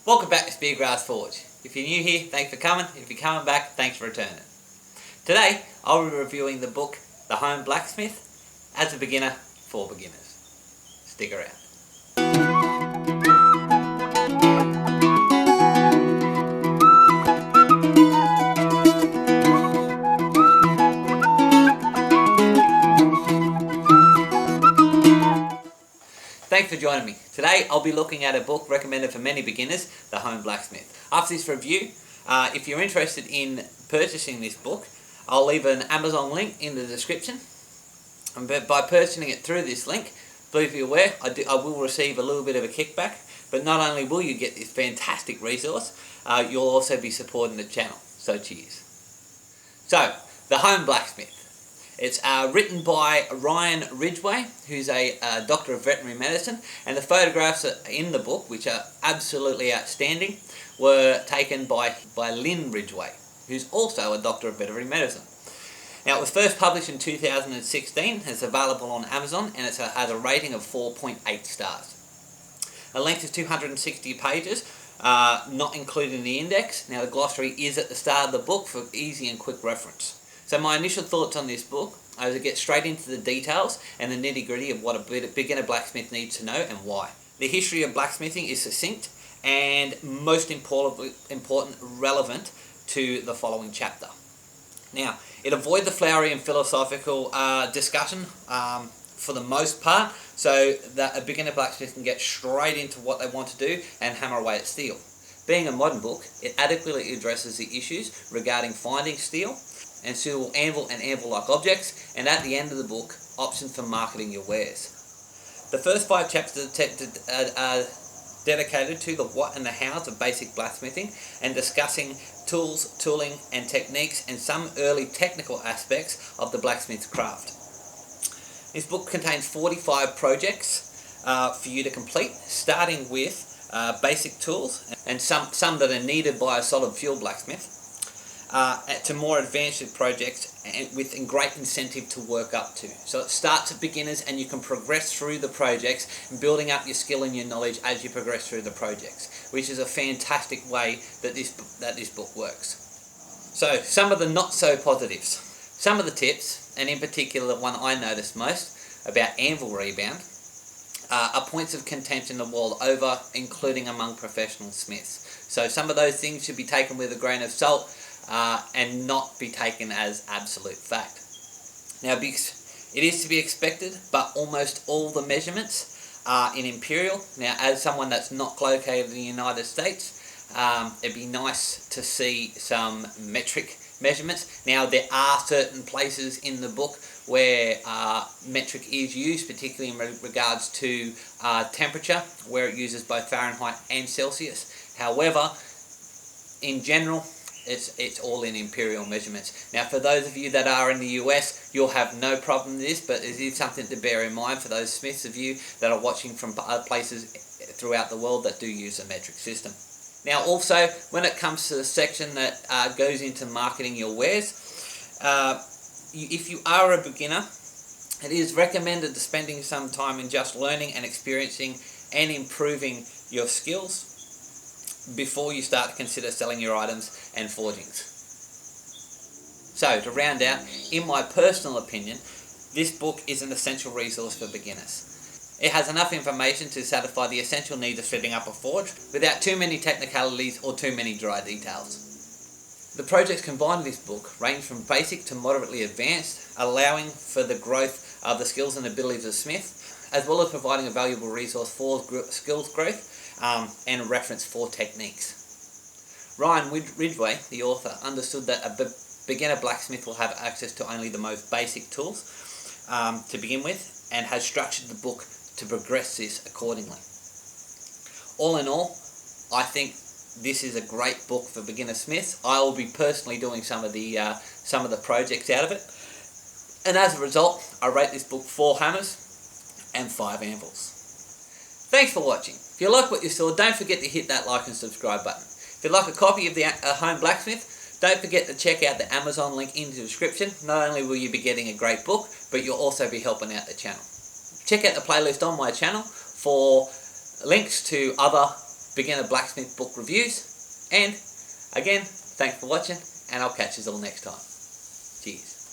Welcome back to Speargrass Forge. If you're new here, thanks for coming. If you're coming back, thanks for returning. Today, I'll be reviewing the book, The Home Blacksmith, as a beginner for beginners. Stick around. Thanks for joining me. Today I'll be looking at a book recommended for many beginners, The Home Blacksmith. After this review, if you're interested in purchasing this book, I'll leave an Amazon link in the description. And by purchasing it through this link, please be aware I will receive a little bit of a kickback, but not only will you get this fantastic resource, you'll also be supporting the channel. So cheers. So, The Home Blacksmith. It's written by Ryan Ridgeway, who's a doctor of veterinary medicine, and the photographs in the book, which are absolutely outstanding, were taken by Lynn Ridgeway, who's also a doctor of veterinary medicine. Now, it was first published in 2016, it's available on Amazon, and it has a rating of 4.8 stars. The length is 260 pages, not including the index. Now, the glossary is at the start of the book for easy and quick reference. So my initial thoughts on this book are to get straight into the details and the nitty-gritty of what a beginner blacksmith needs to know and why. The history of blacksmithing is succinct and most important, relevant to the following chapter. Now, it avoids the flowery and philosophical discussion for the most part, so that a beginner blacksmith can get straight into what they want to do and hammer away at steel. Being a modern book, it adequately addresses the issues regarding finding steel and suitable anvil and anvil-like objects, and at the end of the book, options for marketing your wares. The first 5 chapters are dedicated to the what and the hows of basic blacksmithing and discussing tools, tooling and techniques and some early technical aspects of the blacksmith's craft. This book contains 45 projects for you to complete, starting with basic tools and some that are needed by a solid fuel blacksmith, to more advanced projects with a great incentive to work up to. So it starts at beginners and you can progress through the projects, building up your skill and your knowledge as you progress through the projects, which is a fantastic way that this book works. So some of the not so positives. Some of the tips, and in particular the one I noticed most about anvil rebound, are points of contention the world over, including among professional smiths. So some of those things should be taken with a grain of salt, and not be taken as absolute fact. Now, it is to be expected, but almost all the measurements are in imperial. Now, as someone that's not located in the United States, it'd be nice to see some metric measurements. Now, there are certain places in the book where metric is used, particularly in regards to temperature, where it uses both Fahrenheit and Celsius. However, in general, it's all in imperial measurements. Now, for those of you that are in the US, you'll have no problem with this, but it is something to bear in mind for those smiths of you that are watching from other places throughout the world that do use a metric system. Now, also, when it comes to the section that goes into marketing your wares, if you are a beginner, it is recommended to spending some time in just learning and experiencing and improving your skills before you start to consider selling your items and forgings. So, to round out, in my personal opinion, this book is an essential resource for beginners. It has enough information to satisfy the essential needs of setting up a forge without too many technicalities or too many dry details. The projects combined in this book range from basic to moderately advanced, allowing for the growth of the skills and abilities of Smith, as well as providing a valuable resource for skills growth and reference for techniques. Ryan Ridgeway, the author, understood that a beginner blacksmith will have access to only the most basic tools to begin with, and has structured the book to progress this accordingly. All in all, I think this is a great book for beginner smiths. I will be personally doing some of the projects out of it, and as a result, I rate this book 4 hammers and 5 anvils. Thanks for watching. If you like what you saw, don't forget to hit that like and subscribe button. If you'd like a copy of the Home Blacksmith, don't forget to check out the Amazon link in the description. Not only will you be getting a great book, but you'll also be helping out the channel. Check out the playlist on my channel for links to other beginner blacksmith book reviews. And again, thanks for watching, and I'll catch you all next time. Cheers.